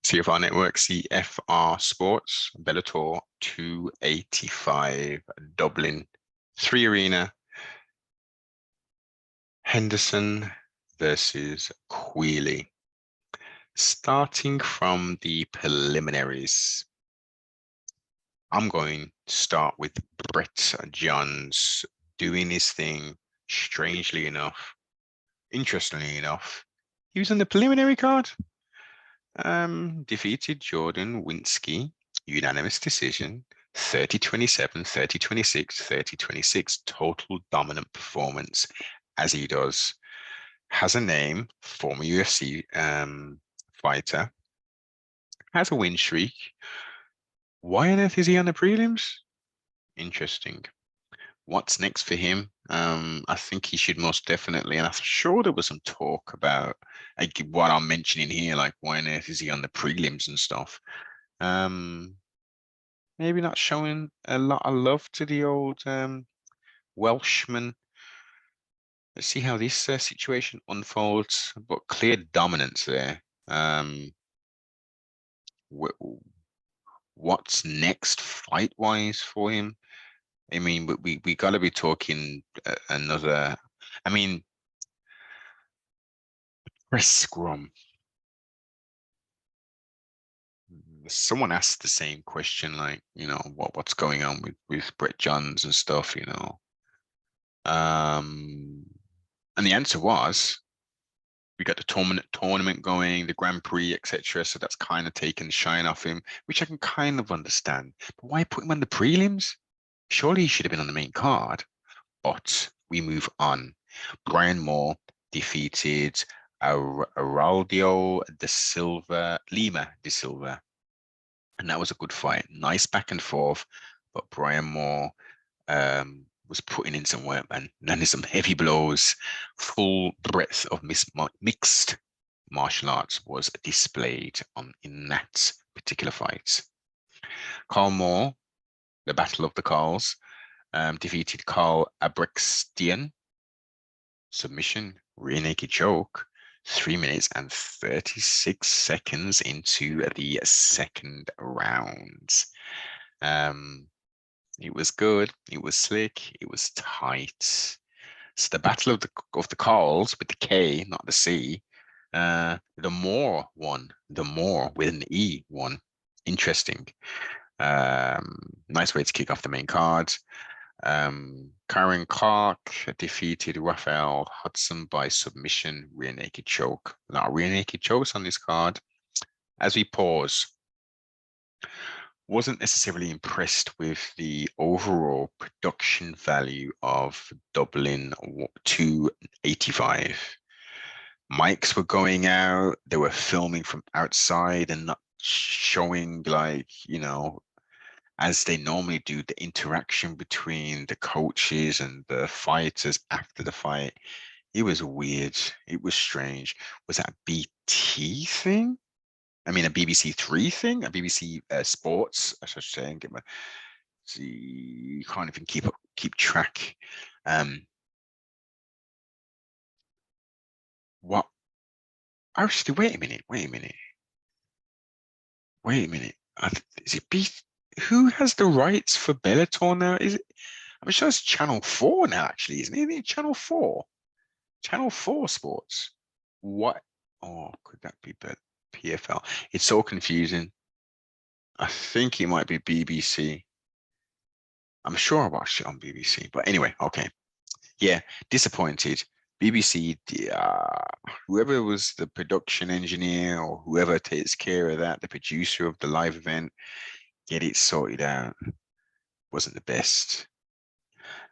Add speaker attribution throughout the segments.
Speaker 1: TFR Network, CFR Sports, Bellator 285, Dublin, 3 arena. Henderson versus Queally. Starting from the preliminaries, I'm going to start with Brett Johns doing his thing. Strangely enough, interestingly enough, he was on the preliminary card. Defeated Jordan Winski, unanimous decision, 30-27, 30-26, 30-26, total dominant performance, as he does. Has a name, former UFC fighter, has a win streak. Why on earth is he on the prelims? Interesting. What's next for him? I think he should most definitely, and I'm sure there was some talk about like what I'm mentioning here, like why on earth is he on the prelims and stuff. Maybe not showing a lot of love to the old Welshman. Let's see how this situation unfolds, but clear dominance there. What's next fight-wise for him? I mean, we got to be talking another. I mean, press scrum. Someone asked the same question, like, you know, what's going on with Brett Johns and stuff, you know. And the answer was, we got the tournament going, the Grand Prix, etc. So that's kind of taken the shine off him, which I can kind of understand. But why put him on the prelims? Surely he should have been on the main card. But we move on. Brian Moore defeated Arivaldo Lima Silva. And that was a good fight. Nice back and forth. But Brian Moore was putting in some work, man. Landing some heavy blows. Full breadth of mixed martial arts was displayed in that particular fight. Karl Moore, the Battle of the Karls, defeated Karl Albrektsson. Submission, rear naked choke. 3 minutes and 36 seconds into the second round. It was good. It was slick. It was tight. So the Battle of the Karls with the K, not the C. The Moore won. The Moore with an E won. Interesting. Nice way to kick off the main card. Ciaran Clarke defeated Rafael Hudson by submission, rear naked choke. A lot of rear naked chokes on this card. As we pause, wasn't necessarily impressed with the overall production value of Dublin 285. Mics were going out, they were filming from outside and not showing, like, you know, as they normally do, the interaction between the coaches and the fighters after the fight. It was weird. It was strange. Was that a BT thing? I mean, a BBC Three thing, a BBC Sports, I should say, and get my. See, you can't even keep track. What? Actually, wait a minute. Is it B? Who has the rights for Bellator now? Is it? I'm sure it's Channel 4 now, actually, isn't it? Channel 4. Channel 4 Sports. What? Oh, could that be PFL? It's so confusing. I think it might be BBC. I'm sure I watched it on BBC. But anyway, okay. Yeah, disappointed. BBC, whoever was the production engineer or whoever takes care of that, the producer of the live event, get it sorted out. Wasn't the best.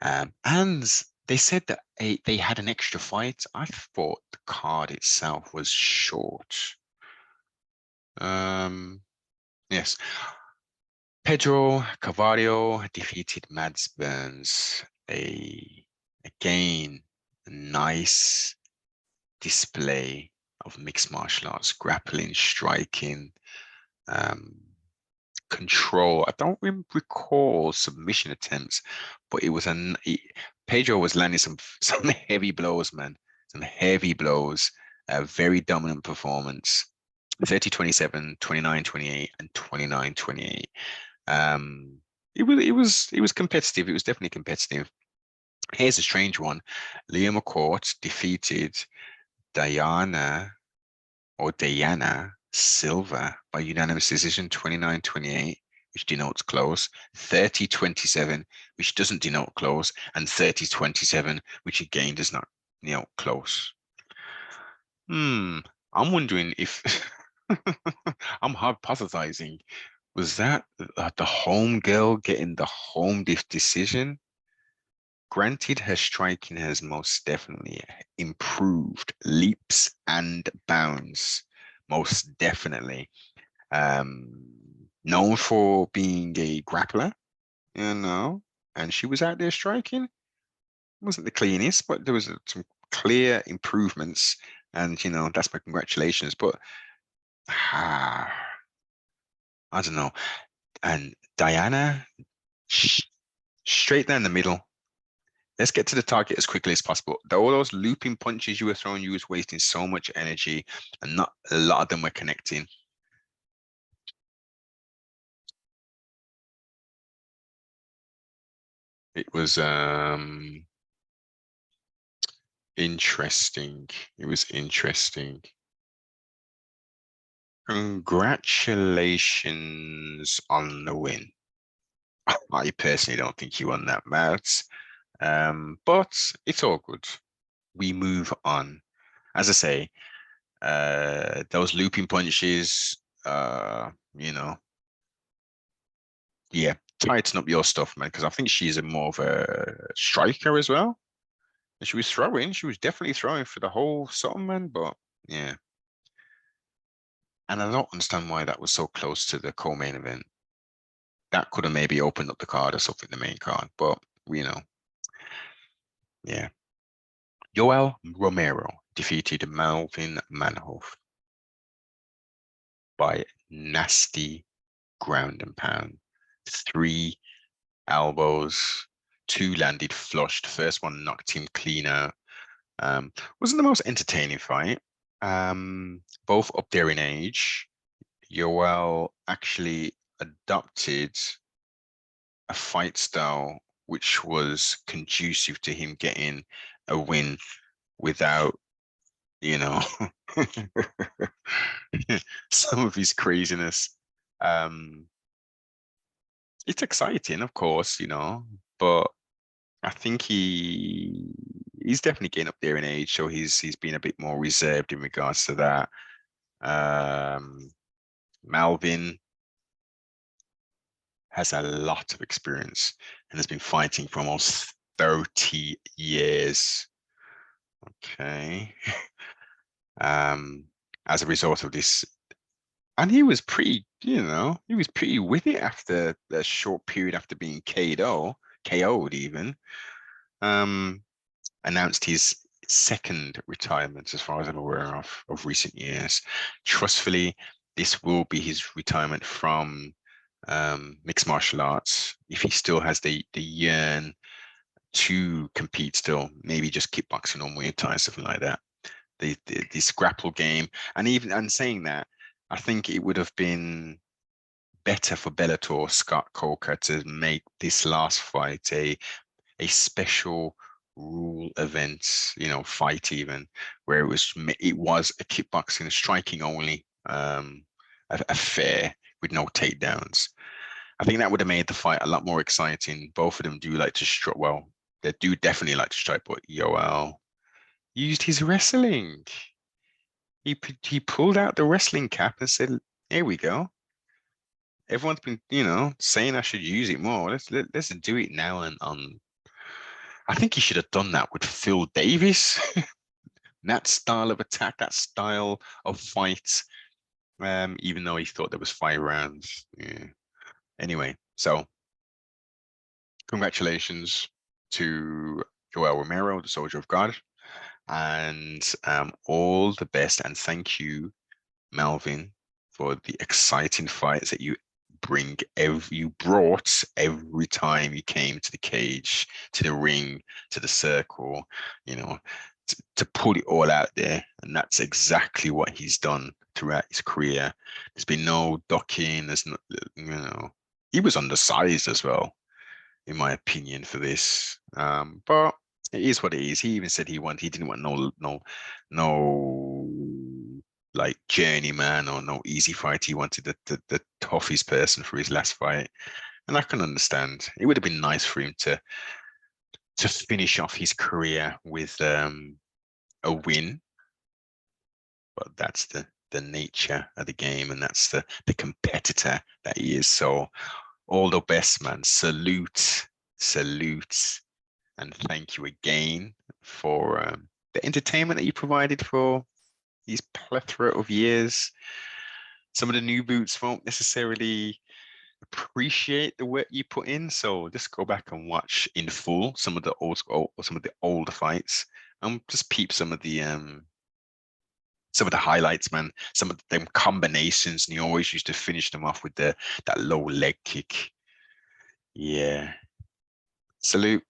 Speaker 1: And they said that they had an extra fight. I thought the card itself was short. Yes. Pedro Carvalho defeated Mads Burns. Again, a nice display of mixed martial arts, grappling, striking, control. I don't recall submission attempts, but it was Pedro was landing some heavy blows, man. Some heavy blows. A very dominant performance. 30-27, 29-28, and 29-28. It was competitive. It was definitely competitive. Here's a strange one. Leah McCourt defeated Dayana Silva by unanimous decision 29-28, which denotes close, 30-27, which doesn't denote close, and 30-27, which again does not denote close. I'm wondering if I'm hypothesizing. Was that the home girl getting the home decision? Granted, her striking has most definitely improved leaps and bounds, most definitely. Known for being a grappler, and she was out there striking. Wasn't the cleanest, but there was some clear improvements, and that's my congratulations. But I don't know. And Dayana, straight down the middle. Let's get to the target as quickly as possible. All those looping punches you were throwing, you was wasting so much energy, and not a lot of them were connecting. It was interesting. It was interesting. Congratulations on the win. I personally don't think you won that match, but it's all good. We move on. As I say, those looping punches, yeah, tighten up your stuff, man, because I think she's a more of a striker as well. And she was definitely throwing for the whole something, man, but yeah. And I don't understand why that was so close to the co-main event. That could have maybe opened up the card or something, the main card, but yeah. Yoel Romero defeated Melvin Manhoef by nasty ground and pound. 3 elbows, 2 landed flush. The first one knocked him clean out. Wasn't the most entertaining fight. Both up there in age. Yoel actually adopted a fight style which was conducive to him getting a win without, some of his craziness. It's exciting, of course, but I think he's definitely getting up there in age, so he's been a bit more reserved in regards to that. Melvin has a lot of experience and has been fighting for almost 30 years. Okay. As a result of this, and he was pretty with it after a short period after being KO'd even. Announced his second retirement, as far as I'm aware of recent years. Trustfully, this will be his retirement from mixed martial arts. If he still has the yearn to compete still, maybe just kickboxing or Muay Thai, something like that. This grapple game, and saying that, I think it would have been better for Bellator, Scott Coker, to make this last fight a special rule event, fight even, where it was a kickboxing, striking only affair with no takedowns. I think that would have made the fight a lot more exciting. Both of them do like to strike. Well, they do definitely like to strike, but Yoel used his wrestling. He pulled out the wrestling cap and said, "Here we go. Everyone's been, saying I should use it more. Let's do it now." And I think he should have done that with Phil Davis. That style of attack, that style of fight. Even though he thought there was 5 rounds. Yeah. Anyway, so congratulations to Yoel Romero, the Soldier of God, and all the best. And thank you, Melvin, for the exciting fights that you brought every time you came to the cage, to the ring, to the circle, to put it all out there. And that's exactly what he's done throughout his career. There's been no ducking. There's no, he was undersized as well, in my opinion, for this. But it is what it is. He even said he didn't want no like journeyman or no easy fight. He wanted the toughest person for his last fight, and I can understand. It would have been nice for him to finish off his career with a win, but that's the nature of the game, and that's the competitor that he is. So all the best, man. Salute, and thank you again for the entertainment that you provided for these plethora of years. Some of the new boots won't necessarily appreciate the work you put in, so just go back and watch in full some of the older fights, and just peep some of the highlights, man. Some of them combinations, and you always used to finish them off with that low leg kick. Yeah. Salute.